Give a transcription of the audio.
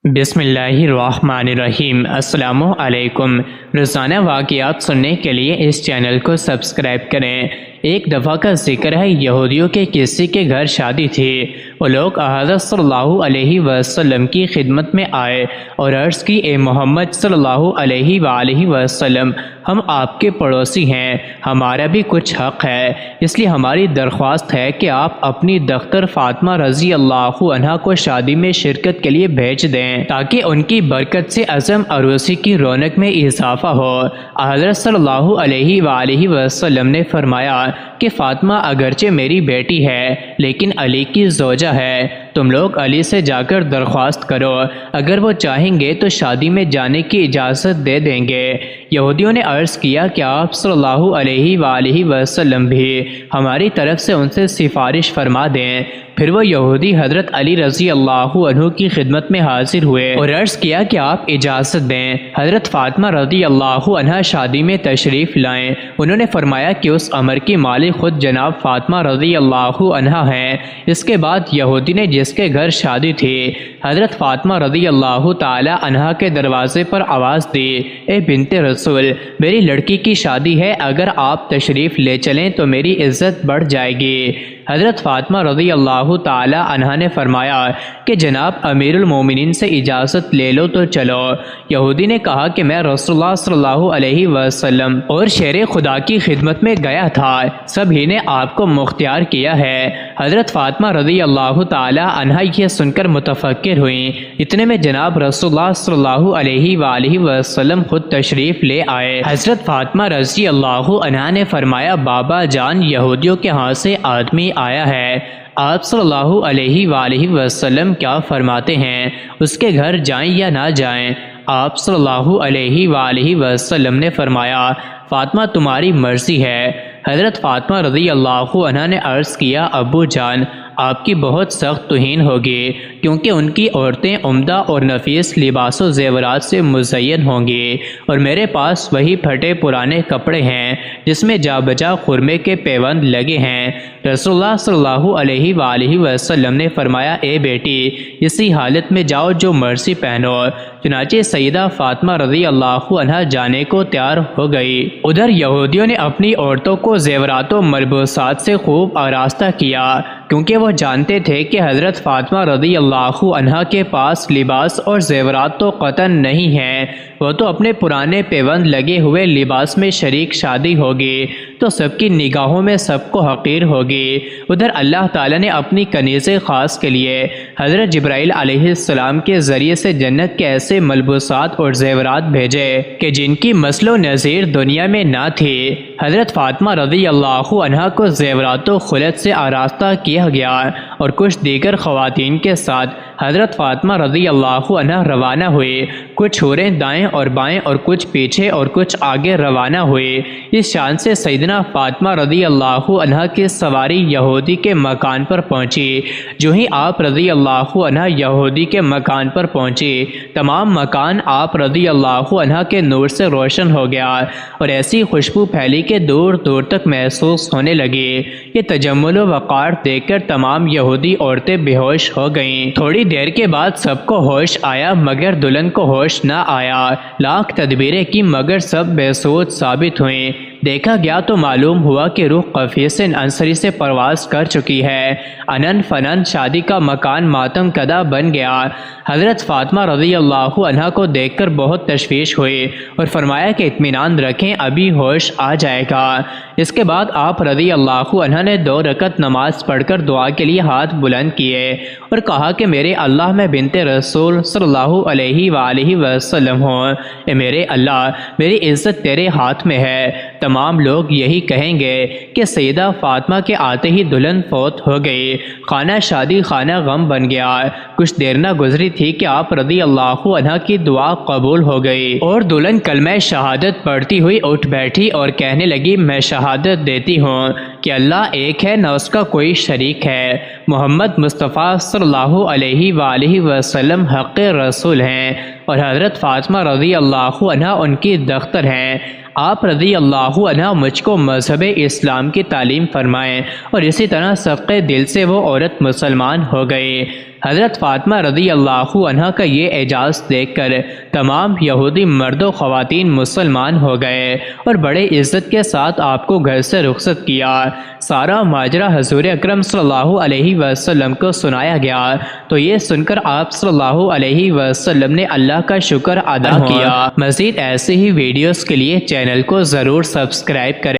بسم اللہ الرحمن الرحیم۔ السلام علیکم۔ روزانہ واقعات سننے کے لیے اس چینل کو سبسکرائب کریں۔ ایک دفعہ کا ذکر ہے، یہودیوں کے کسی کے گھر شادی تھی۔ وہ لوگ حضرت صلی اللہ علیہ وسلم کی خدمت میں آئے اور عرض کی، اے محمد صلی اللہ علیہ وآلہ وسلم، ہم آپ کے پڑوسی ہیں، ہمارا بھی کچھ حق ہے، اس لیے ہماری درخواست ہے کہ آپ اپنی دختر فاطمہ رضی اللہ عنہا کو شادی میں شرکت کے لیے بھیج دیں تاکہ ان کی برکت سے عزم عروسی کی رونق میں اضافہ ہو۔ حضرت صلی اللہ علیہ وآلہ وسلم نے فرمایا کہ فاطمہ اگرچہ میری بیٹی ہے لیکن علی کی زوجہ ہے، تم لوگ علی سے جا کر درخواست کرو، اگر وہ چاہیں گے تو شادی میں جانے کی اجازت دے دیں گے۔ یہودیوں نے عرض کیا کہ آپ صلی اللہ علیہ وآلہ وسلم بھی ہماری طرف سے ان سے سفارش فرما دیں۔ پھر وہ یہودی حضرت علی رضی اللہ عنہ کی خدمت میں حاضر ہوئے اور عرض کیا کہ آپ اجازت دیں، حضرت فاطمہ رضی اللہ عنہا شادی میں تشریف لائیں۔ انہوں نے فرمایا کہ اس امر کی مالک خود جناب فاطمہ رضی اللہ عنہا ہیں۔ اس کے بعد یہودی نے جس کے گھر شادی تھی حضرت فاطمہ رضی اللہ تعالی عنہا کے دروازے پر آواز دی، اے بنت رسول، میری لڑکی کی شادی ہے، اگر آپ تشریف لے چلیں تو میری عزت بڑھ جائے گی۔ حضرت فاطمہ رضی اللہ تعالی عنہا نے فرمایا کہ جناب امیر المومنین سے اجازت لے لو تو چلو۔ یہودی نے کہا کہ میں رسول اللہ صلی اللہ علیہ وسلم اور شیر خدا کی خدمت میں گیا تھا، سب ہی نے آپ کو مختار کیا ہے۔ حضرت فاطمہ رضی اللہ تعالی عنہا یہ سن کر متفکر ہوئیں۔ اتنے میں جناب رسول اللہ صلی اللہ علیہ وآلہ وسلم خود تشریف لے آئے۔ حضرت فاطمہ رضی اللہ عنہا نے فرمایا، بابا جان، یہودیوں کے ہاں سے آدمی آیا ہے، آپ صلی اللہ علیہ وآلہ وسلم کیا فرماتے ہیں، اس کے گھر جائیں یا نہ جائیں؟ آپ صلی اللہ علیہ وآلہ وسلم نے فرمایا، فاطمہ تمہاری مرضی ہے۔ حضرت فاطمہ رضی اللہ عنہا نے عرض کیا، ابو جان، آپ کی بہت سخت توہین ہوگی، کیونکہ ان کی عورتیں عمدہ اور نفیس لباس و زیورات سے مزین ہوں گی اور میرے پاس وہی پھٹے پرانے کپڑے ہیں جس میں جا بجا خرمے کے پیوند لگے ہیں۔ رسول اللہ صلی اللہ علیہ وآلہ وسلم نے فرمایا، اے بیٹی، اسی حالت میں جاؤ جو مرضی پہنو۔ چنانچہ سیدہ فاطمہ رضی اللہ عنہا جانے کو تیار ہو گئی۔ ادھر یہودیوں نے اپنی عورتوں کو زیورات و ملبوسات سے خوب آراستہ کیا، کیونکہ وہ جانتے تھے کہ حضرت فاطمہ رضی اللہ عنہا کے پاس لباس اور زیورات تو قطعاً نہیں ہیں، وہ تو اپنے پرانے پیوند لگے ہوئے لباس میں شریک شادی ہوگی تو سب کی نگاہوں میں سب کو حقیر ہوگی۔ ادھر اللہ تعالیٰ نے اپنی کنیز خاص کے لیے حضرت جبرائیل علیہ السلام کے ذریعے سے جنت کے ایسے ملبوسات اور زیورات بھیجے کہ جن کی مثل و نظیر دنیا میں نہ تھی۔ حضرت فاطمہ رضی اللہ عنہا کو زیورات و خلعت سے آراستہ کیا گیا اور کچھ دیگر خواتین کے ساتھ حضرت فاطمہ رضی اللہ عنہا روانہ ہوئی۔ کچھ حوریں دائیں اور بائیں اور کچھ پیچھے اور کچھ آگے روانہ ہوئی۔ اس شان سے سیدنا فاطمہ رضی اللہ عنہا کی سواری یہودی کے مکان پر پہنچی۔ جو ہی آپ رضی اللہ عنہا یہودی کے مکان پر پہنچی، تمام مکان آپ رضی اللہ عنہا کے نور سے روشن ہو گیا اور ایسی خوشبو پھیلی کہ دور دور تک محسوس ہونے لگی۔ یہ تجمل و وقار دیکھ کر تمام یہودی عورتیں بے ہوش ہو گئیں۔ تھوڑی دیر کے بعد سب کو ہوش آیا مگر دلہن کو ہوش نہ آیا۔ لاکھ تدبیریں کی مگر سب بے سود ثابت ہوئیں۔ دیکھا گیا تو معلوم ہوا کہ روح قفیس انصری سے پرواز کر چکی ہے۔ انن فنن شادی کا مکان ماتم کدہ بن گیا۔ حضرت فاطمہ رضی اللہ عنہا کو دیکھ کر بہت تشویش ہوئی اور فرمایا کہ اطمینان رکھیں، ابھی ہوش آ جائے گا۔ اس کے بعد آپ رضی اللہ عنہا نے 2 رکعت نماز پڑھ کر دعا کے لیے ہاتھ بلند کیے اور کہا کہ میرے اللہ، میں بنت رسول صلی اللہ علیہ وآلہ وسلم ہوں، اے میرے اللہ، میری عزت تیرے ہاتھ میں ہے۔ تمام لوگ یہی کہیں گے کہ سیدہ فاطمہ کے آتے ہی دلہن فوت ہو گئی، خانہ شادی خانہ غم بن گیا۔ کچھ دیر نہ گزری تھی کہ آپ رضی اللہ عنہا کی دعا قبول ہو گئی اور دلہن کلمہ شہادت پڑھتی ہوئی اٹھ بیٹھی اور کہنے لگی، میں شہادت دیتی ہوں کہ اللہ ایک ہے، نہ اس کا کوئی شریک ہے، محمد مصطفیٰ صلی اللہ علیہ وآلہ وسلم حق رسول ہیں، اور حضرت فاطمہ رضی اللہ عنہ ان کی دختر ہیں۔ آپ رضی اللہ عنہ مجھ کو مذہب اسلام کی تعلیم فرمائیں، اور اسی طرح صدقے دل سے وہ عورت مسلمان ہو گئی۔ حضرت فاطمہ رضی اللہ عنہ کا یہ اعجاز دیکھ کر تمام یہودی مرد و خواتین مسلمان ہو گئے اور بڑے عزت کے ساتھ آپ کو گھر سے رخصت کیا۔ سارا ماجرا حضور اکرم صلی اللہ علیہ وسلم کو سنایا گیا تو یہ سن کر آپ صلی اللہ علیہ وسلم نے اللہ کا شکر ادا کیا۔ مزید ایسی ہی ویڈیوز کے لیے چینل کو ضرور سبسکرائب کریں۔